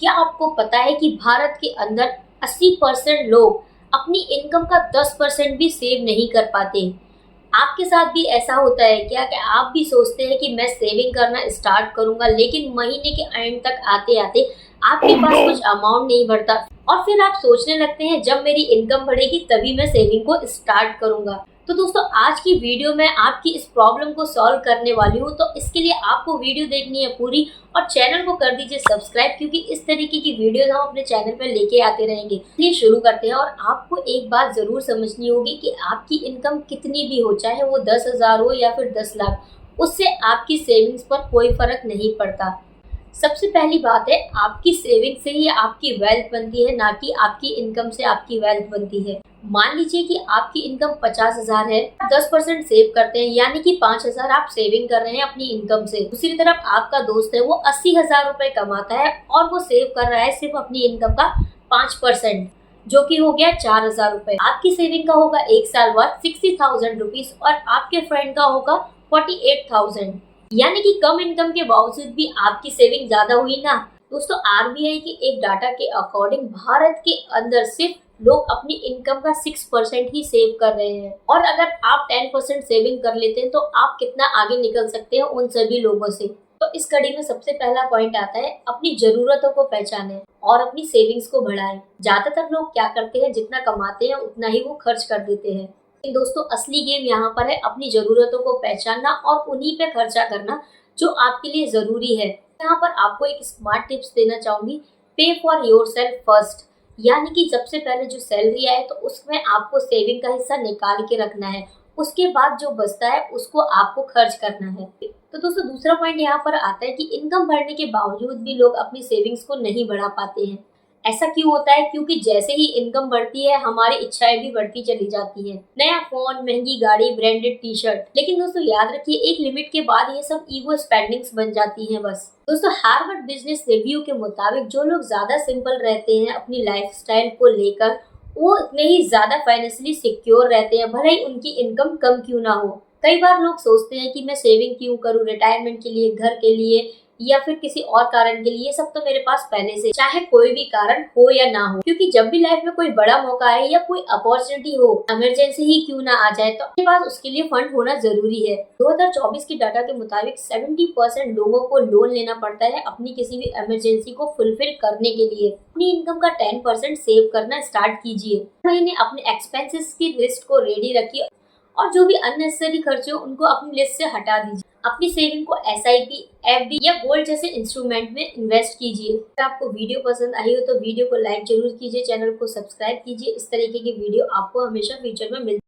क्या आपको पता है कि भारत के अंदर 80% लोग अपनी इनकम का 10% भी सेव नहीं कर पाते? आपके साथ भी ऐसा होता है क्या कि आप भी सोचते हैं कि मैं सेविंग करना स्टार्ट करूंगा, लेकिन महीने के एंड तक आते-आते आपके पास कुछ अमाउंट नहीं बढ़ता और फिर आप सोचने लगते हैं जब मेरी इनकम बढ़ेगी तभी मैं सेविंग को स्टार्ट करूंगा। तो दोस्तों, आज की वीडियो में आपकी इस प्रॉब्लम को सॉल्व करने वाली हूँ, तो इसके लिए आपको वीडियो देखनी है पूरी और चैनल को कर दीजिए सब्सक्राइब, क्योंकि इस तरीके की वीडियोस हम अपने चैनल पर लेके आते रहेंगे। चलिए शुरू करते हैं। और आपको एक बात जरूर समझनी होगी कि आपकी इनकम कितनी भी हो, चाहे वो 10,000 हो या फिर 10 लाख, उससे आपकी सेविंग्स पर कोई फर्क नहीं पड़ता। सबसे पहली बात है, आपकी सेविंग से ही आपकी वेल्थ बनती है, ना कि आपकी इनकम से आपकी वेल्थ बनती है। मान लीजिए कि आपकी इनकम 50,000 है, 10% सेव करते हैं, यानी कि 5,000 आप सेविंग कर रहे हैं अपनी इनकम से। दूसरी तरफ आपका दोस्त है, वो 80,000 रुपए कमाता है और वो सेव कर रहा है सिर्फ अपनी इनकम का 5%, जो कि हो गया 4,000 रुपए। आपकी सेविंग का होगा एक साल बाद 60,000 रुपीज और आपके फ्रेंड का होगा 48,000। यानी कि कम इनकम के बावजूद भी आपकी सेविंग ज्यादा हुई ना। दोस्तों, आरबीआई के एक डाटा के अकॉर्डिंग भारत के अंदर सिर्फ लोग अपनी इनकम का 6% ही सेव कर रहे हैं, और अगर आप 10% सेविंग कर लेते हैं तो आप कितना आगे निकल सकते हैं उन सभी लोगों से। तो इस कड़ी में सबसे पहला पॉइंट आता है, अपनी जरूरतों को पहचानें और अपनी सेविंग्स को बढ़ाएं। ज्यादातर लोग क्या करते हैं, जितना कमाते हैं उतना ही वो खर्च कर देते हैं। दोस्तों, असली गेम यहाँ पर है अपनी जरूरतों को पहचानना और उन्हीं पे खर्चा करना जो आपके लिए जरूरी है। यहाँ पर आपको एक स्मार्ट टिप्स देना चाहूंगी, पे फॉर योर सेल्फ फर्स्ट। यानी कि सबसे पहले जो सैलरी आए तो उसमें आपको सेविंग का हिस्सा निकाल के रखना है, उसके बाद जो बचता है उसको आपको खर्च करना है। तो दोस्तों, दूसरा पॉइंट यहाँ पर आता है कि इनकम बढ़ने के बावजूद भी लोग अपनी सेविंग्स को नहीं बढ़ा पाते हैं। ऐसा क्यों होता है? क्योंकि जैसे ही इनकम बढ़ती है हमारी इच्छाएं भी बढ़ती चली जाती है, नया फोन, महंगी गाड़ी, ब्रांडेड टी शर्ट। लेकिन दोस्तों याद रखिए, एक लिमिट के बाद ये सब ईगो स्पेंडिंग्स बन जाती हैं बस। दोस्तों, हार्वर्ड बिजनेस रिव्यू के मुताबिक जो लोग ज्यादा सिंपल रहते हैं अपनी लाइफस्टाइल को लेकर, वो उतने ही ज्यादा फाइनेंशियली सिक्योर रहते हैं, भले ही उनकी इनकम कम क्यों ना हो। कई बार लोग सोचते हैं कि मैं सेविंग क्यों करूं, रिटायरमेंट के लिए, घर के लिए या फिर किसी और कारण के लिए, ये सब तो मेरे पास पहले से, चाहे कोई भी कारण हो या ना हो। क्योंकि जब भी लाइफ में कोई बड़ा मौका आए या कोई अपॉर्चुनिटी हो, इमरजेंसी ही क्यों ना आ जाए, तो आपके पास उसके लिए फंड होना जरूरी है। 2024 की डाटा के मुताबिक 70% लोगों को लोन लेना पड़ता है अपनी किसी भी इमरजेंसी को फुलफिल करने के लिए। अपनी इनकम का 10% सेव करना स्टार्ट कीजिए। महीने अपने एक्सपेंसेस की लिस्ट को रेडी रखिए और जो भी अननेसेसरी खर्चे हो उनको अपनी लिस्ट से हटा दीजिए। अपनी सेविंग को एसआईपी, एफडी या गोल्ड जैसे इंस्ट्रूमेंट में इन्वेस्ट कीजिए। अगर आपको वीडियो पसंद आई हो तो वीडियो को लाइक जरूर कीजिए, चैनल को सब्सक्राइब कीजिए। इस तरीके की वीडियो आपको हमेशा फ्यूचर में मिल